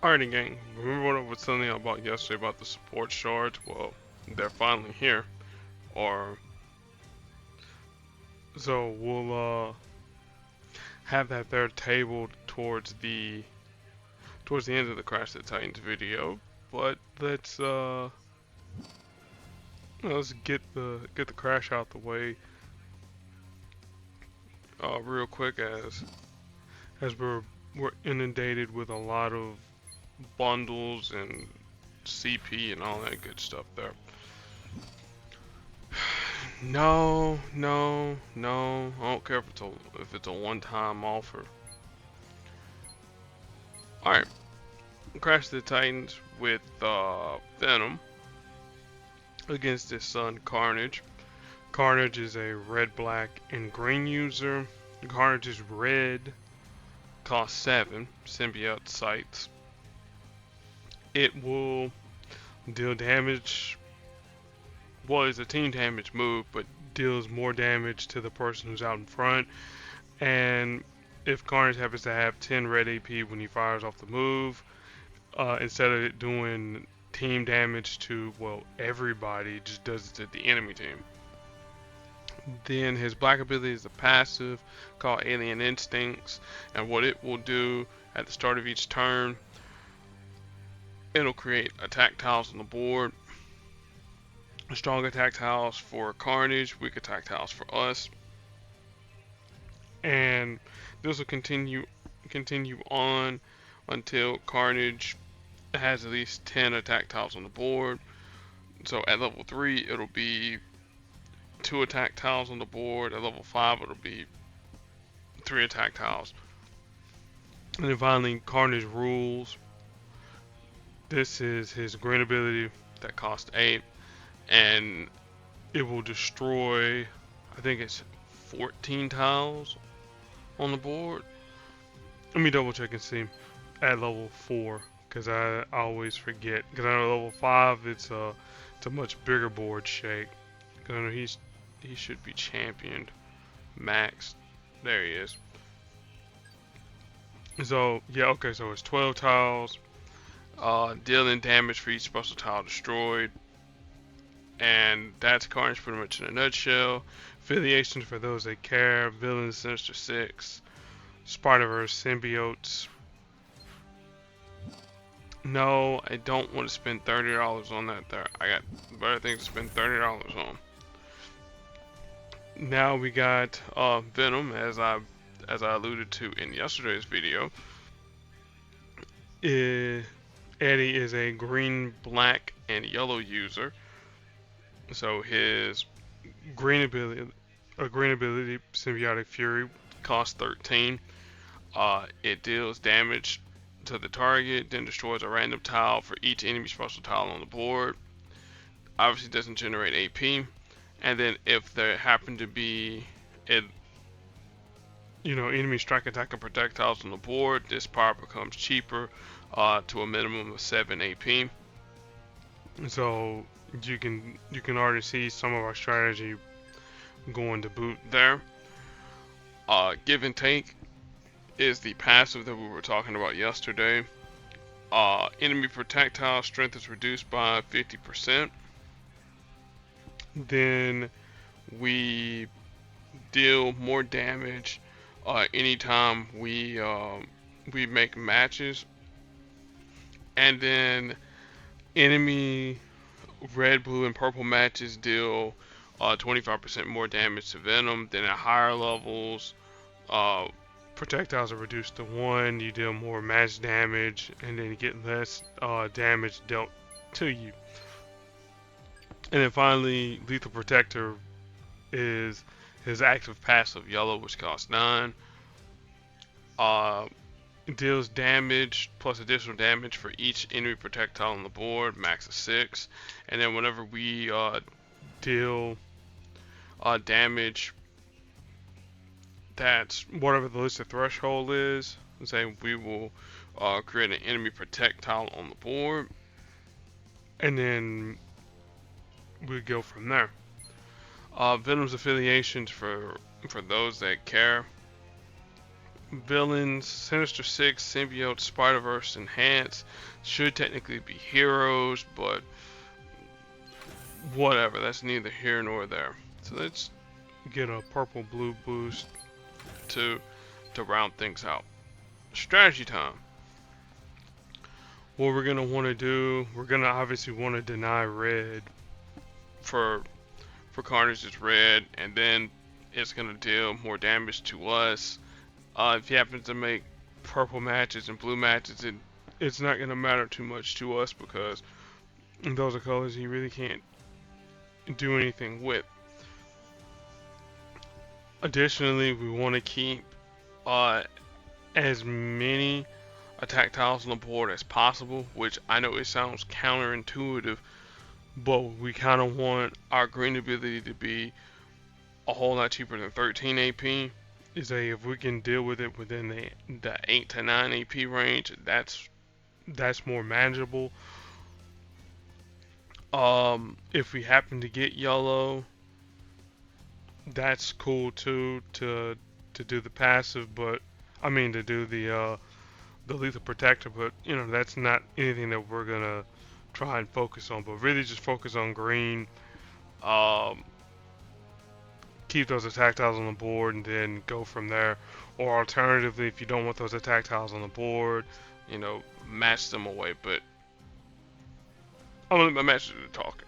Alrighty, gang. Remember what I was telling you about yesterday about the support shards? Well, they're finally here. Or so we'll have that there tabled towards the end of the Crash the Titans video. But let's get the crash out the way real quick as we're inundated with a lot of bundles and CP and all that good stuff there. No, no, no. I don't care if it's a one-time offer. Alright. Crash the Titans with Venom against his son Carnage. Carnage is a red, black, and green user. Carnage is red. Costs 7 symbiote sights. It will deal damage. Well, it's a team damage move, but deals more damage to the person who's out in front. And if Carnage happens to have 10 red AP when he fires off the move, instead of it doing team damage to, well, everybody, it just does it to the enemy team. Then his black ability is a passive called Alien Instincts, and what it will do at the start of each turn, it'll create attack tiles on the board. Strong attack tiles for Carnage, weak attack tiles for us, and this will continue on until Carnage has at least 10 attack tiles on the board. So at level 3 it'll be 2 attack tiles on the board. At level 5 it'll be 3 attack tiles. And then finally, Carnage Rules. This is his green ability that costs 8, and it will destroy, I think it's 14 tiles on the board. Let me double check and see at level 4, because I always forget. Because I know level 5 it's a much bigger board shake. Because I know he should be championed max. There he is. So yeah, okay, so it's 12 tiles, dealing damage for each special tile destroyed, and that's Carnage pretty much in a nutshell. Affiliations for those that care: Villains, Sinister Six, Spider-Verse, Symbiotes. No, I don't want to spend $30 on that there. I got better things to spend $30 on. Now we got Venom, as I alluded to in yesterday's video. Eddie is a green, black, and yellow user. So his green ability, Symbiotic Fury, costs 13. It deals damage to the target, then destroys a random tile for each enemy special tile on the board. Obviously doesn't generate AP. And then if there happen to be enemy strike, attack, and projectiles on the board, this power becomes cheaper to a minimum of 7 AP. So you can already see some of our strategy going to boot there. Give and Take is the passive that we were talking about yesterday. Enemy projectile strength is reduced by 50%. Then we deal more damage anytime we make matches, and then enemy red, blue, and purple matches deal 25% more damage to Venom. Then at higher levels, projectiles are reduced to 1. You deal more match damage, and then you get less damage dealt to you. And then finally, Lethal Protector is his active passive yellow, which costs 9. It deals damage plus additional damage for each enemy projectile on the board, max of 6. And then whenever we deal damage that's whatever the listed threshold is, say we will create an enemy projectile on the board, and then we go from there. Venom's affiliations for those that care: Villains, Sinister Six, Symbiote, Spider-Verse, Enhance should technically be heroes, but whatever, that's neither here nor there. So let's get a purple blue boost to round things out. Strategy time. What we're gonna want to do, we're gonna obviously want to deny red for Carnage is red, and then it's gonna deal more damage to us. If you happen to make purple matches and blue matches, it's not gonna matter too much to us because those are colors you really can't do anything with. Additionally, we want to keep as many attack tiles on the board as possible, which I know it sounds counterintuitive, but we kind of want our green ability to be a whole lot cheaper than 13 AP. If we can deal with it within the 8 to 9 AP range, that's more manageable. If we happen to get yellow, that's cool too to do the passive, but I mean to do the lethal protector, but you know that's not anything that we're gonna try and focus on. But really, just focus on green. Um, Keep those attack tiles on the board, and then go from there. Or alternatively, if you don't want those attack tiles on the board, you know, match them away. But I'm gonna let my master do the talking.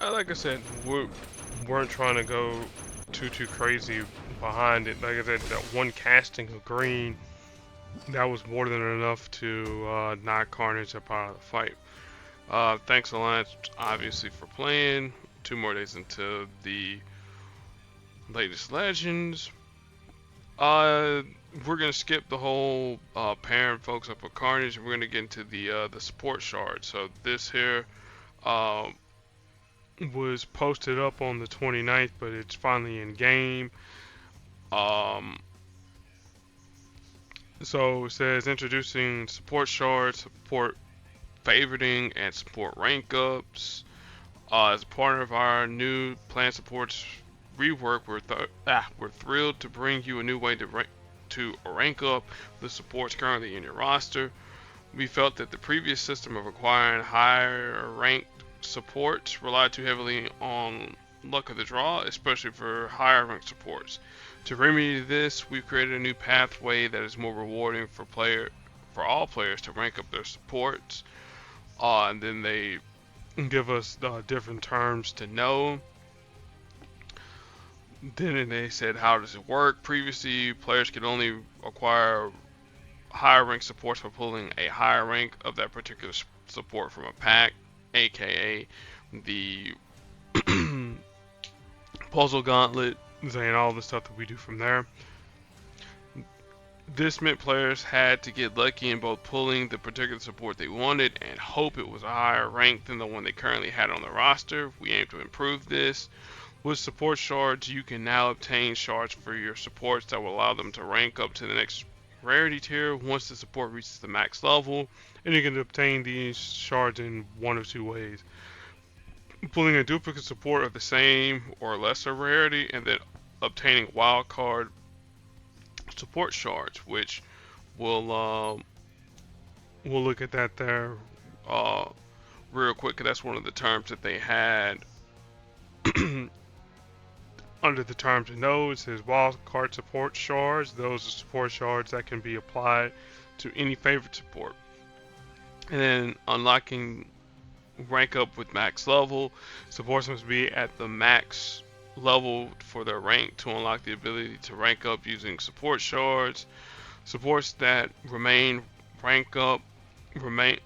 Like I said, we weren't trying to go too crazy behind it. Like I said, that one casting of green, that was more than enough to knock Carnage up out of the fight. Thanks Alliance, obviously, for playing. 2 more days until the latest Legends. We're gonna skip the whole pairing folks up with Carnage. We're gonna get into the support shard. So this here was posted up on the 29th, but it's finally in game. So it says introducing support shards, support favoriting, and support rank ups. As a part of our new plan supports rework, we're thrilled to bring you a new way to rank up the supports currently in your roster. We felt that the previous system of acquiring higher ranked supports relied too heavily on luck of the draw, especially for higher ranked supports. To remedy this, we've created a new pathway that is more rewarding for all players to rank up their supports. And then they give us different terms to know. Then they said, how does it work? Previously, players could only acquire higher rank supports by pulling a higher rank of that particular support from a pack, aka the puzzle gauntlet, and all the stuff that we do from there. This meant players had to get lucky in both pulling the particular support they wanted and hope it was a higher rank than the one they currently had on the roster. We aim to improve this. With support shards, you can now obtain shards for your supports that will allow them to rank up to the next rarity tier once the support reaches the max level, and you can obtain these shards in one of two ways: pulling a duplicate support of the same or lesser rarity, and then obtaining wildcard support shards, which we'll look at that there uh, real quick. 'Cause that's one of the terms that they had under the terms and nodes. It says wildcard support shards. Those are support shards that can be applied to any favorite support. And then unlocking rank up with max level. Supports must be at the max level for their rank to unlock the ability to rank up using support shards. Supports that rank up remain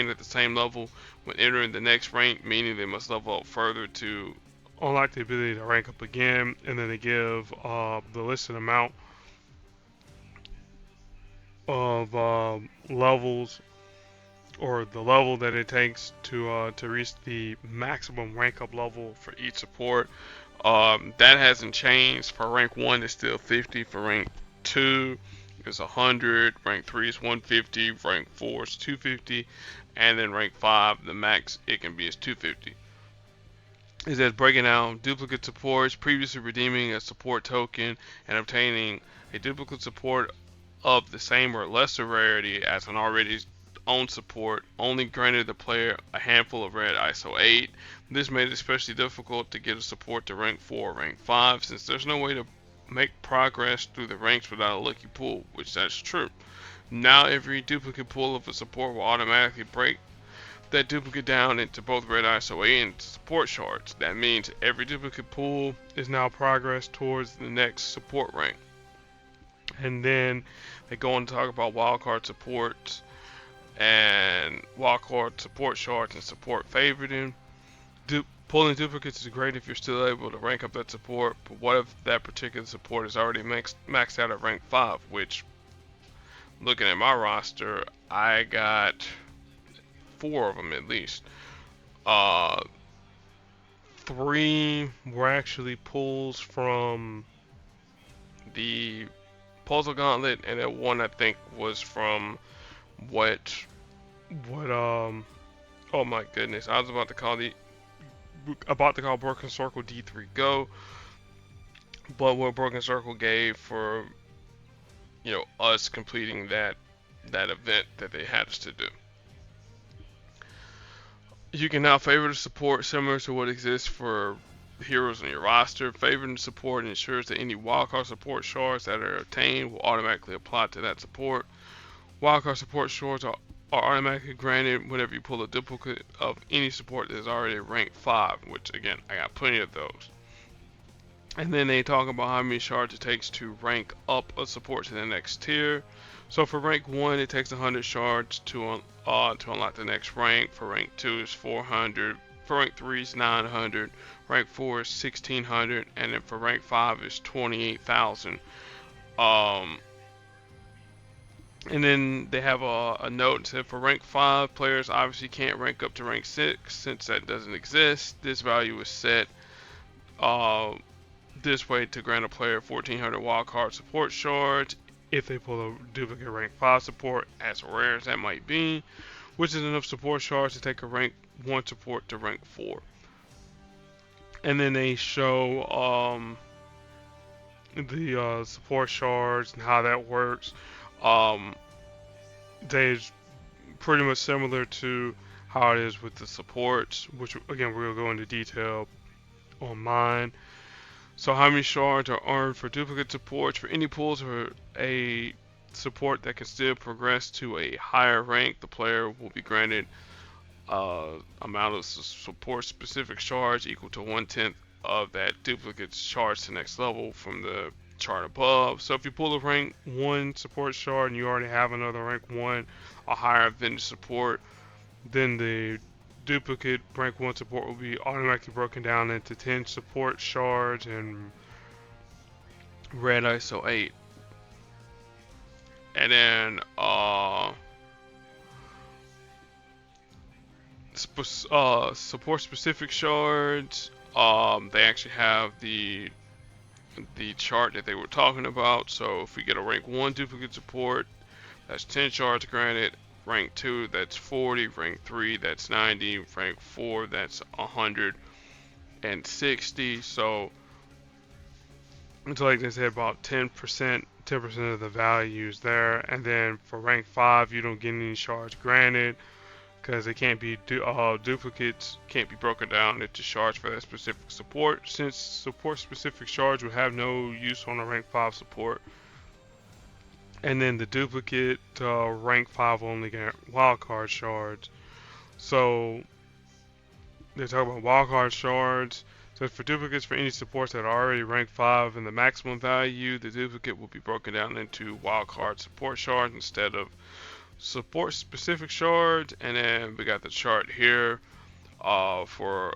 at the same level when entering the next rank, meaning they must level up further to unlock the ability to rank up again. And then they give the listed amount of levels, or the level that it takes to reach the maximum rank up level for each support. That hasn't changed. For rank 1 it's still 50, for rank 2 it's 100, rank 3 is 150, rank 4 is 250, and then rank 5 the max it can be is 250. It says breaking down duplicate supports: previously redeeming a support token and obtaining a duplicate support of the same or lesser rarity as an already owned support only granted the player a handful of red ISO 8. This made it especially difficult to get a support to rank 4 or rank 5, since there's no way to make progress through the ranks without a lucky pull, which that's true. Now every duplicate pull of a support will automatically break that duplicate down into both red ISO 8 and support shards. That means every duplicate pull is now progress towards the next support rank. And then they go on to talk about wildcard supports and wildcard support shards and support favoriting. Pulling duplicates is great if you're still able to rank up that support, but what if that particular support is already maxed out at rank 5, which, looking at my roster, I got 4 of them at least. 3 were actually pulls from the puzzle gauntlet, and then 1 I think was from what oh my goodness, I was about to call Broken Circle D3 Go, but what Broken Circle gave for us completing that event that they had us to do. You can now favorite a support similar to what exists for heroes on your roster. Favoriting support ensures that any wildcard support shards that are obtained will automatically apply to that support. Wildcard support shards are automatically granted whenever you pull a duplicate of any support that is already ranked 5, which again, I got plenty of those. And then they talk about how many shards it takes to rank up a support to the next tier. So for rank 1 it takes 100 shards to unlock the next rank. For rank 2 is 400, for rank 3 is 900, rank 4 is 1600, and then for rank 5 is 28,000. And then they have a note that said for rank 5, players obviously can't rank up to rank 6 since that doesn't exist. This value is set this way to grant a player 1400 wildcard support shards if they pull a duplicate rank 5 support, as rare as that might be, which is enough support shards to take a rank 1 support to rank 4. And then they show the support shards and how that works. They're pretty much similar to how it is with the supports, which again we'll go into detail on mine. So how many shards are earned for duplicate supports? For any pulls for a support that can still progress to a higher rank, the player will be granted amount of support specific shards equal to 1/10 of that duplicate shards to next level from the chart above. So if you pull a rank 1 support shard and you already have another rank 1 or higher vintage support, then the duplicate rank 1 support will be automatically broken down into 10 support shards and red ISO 8. And then support specific shards. They actually have the chart that they were talking about. So if we get a rank 1 duplicate support, that's 10 shards granted. Rank 2, that's 40. Rank 3, that's 90. Rank 4, that's 160. So it's like they said, about 10% of the values there. And then for rank 5, you don't get any shards granted, because it can't be duplicates can't be broken down into shards for that specific support, since support specific shards would have no use on a rank 5 support. And then the duplicate rank 5 only get wildcard shards. So they talk about wildcard shards. So for duplicates for any supports that are already rank 5 and the maximum value, the duplicate will be broken down into wildcard support shards instead of support specific shards. And then we got the chart here. For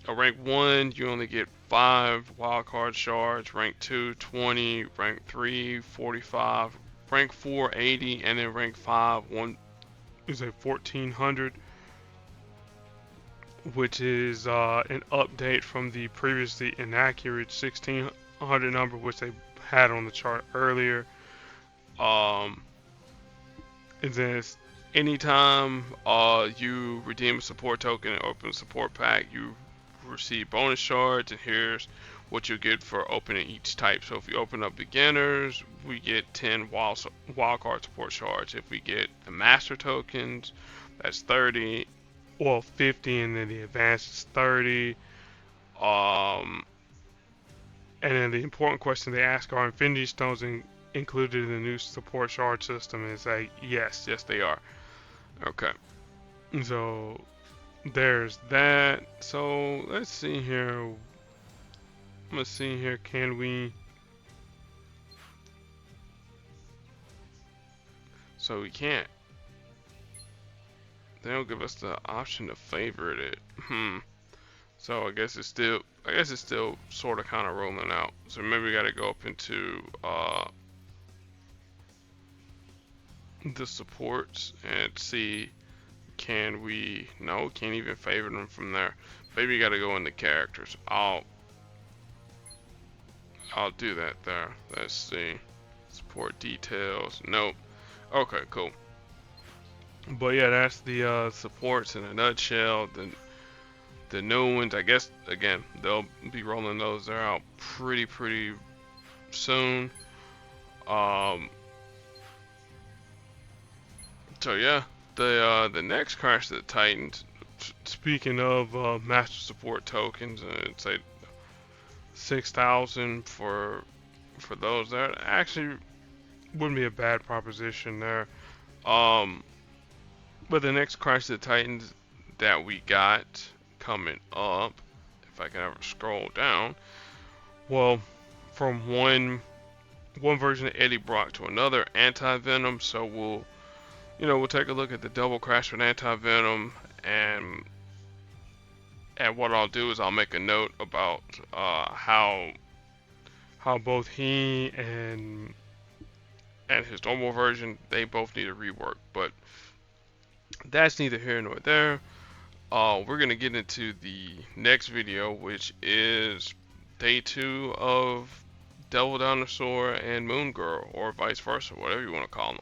a rank 1, you only get 5 wildcard shards. Rank 2, 20. Rank 3, 45. Rank 4, 80. And then rank 5, 1 is a 1400. Which is an update from the previously inaccurate 1600 number, which they had on the chart earlier. And then anytime you redeem a support token and open a support pack, you receive bonus shards, and here's what you get for opening each type. So if you open up beginners, we get 10 wildcard support shards. If we get the master tokens, that's 30. Well, 50, and then the advanced is 30. And then the important question they ask, are Infinity Stones included in the new support shard system? And it's like, yes, they are. Okay. So there's that. So let's see here. Can we? So we can't. They don't give us the option to favorite it. So I guess it's still sort of kind of rolling out. So maybe we got to go up into the supports and see, can we? No, can't even favorite them from there. Maybe you got to go into characters. I'll do that there. Let's see. Support details. Nope. Okay, cool. But yeah, that's the supports in a nutshell. The new ones, I guess, again, they'll be rolling those out pretty soon. So yeah, the next Crash of the Titans. Speaking of master support tokens, it's like 6,000 for those. That actually wouldn't be a bad proposition there. But the next Crash of the Titans that we got coming up, if I can ever scroll down, well, from one version of Eddie Brock to another, Anti-Venom. So we'll take a look at the double Crash with Anti-Venom, and what I'll do is I'll make a note about how both he and his normal version, they both need a rework, but that's neither here nor there. We're gonna get into the next video, which is day 2 of Devil Dinosaur and Moon Girl, or vice versa, whatever you want to call them.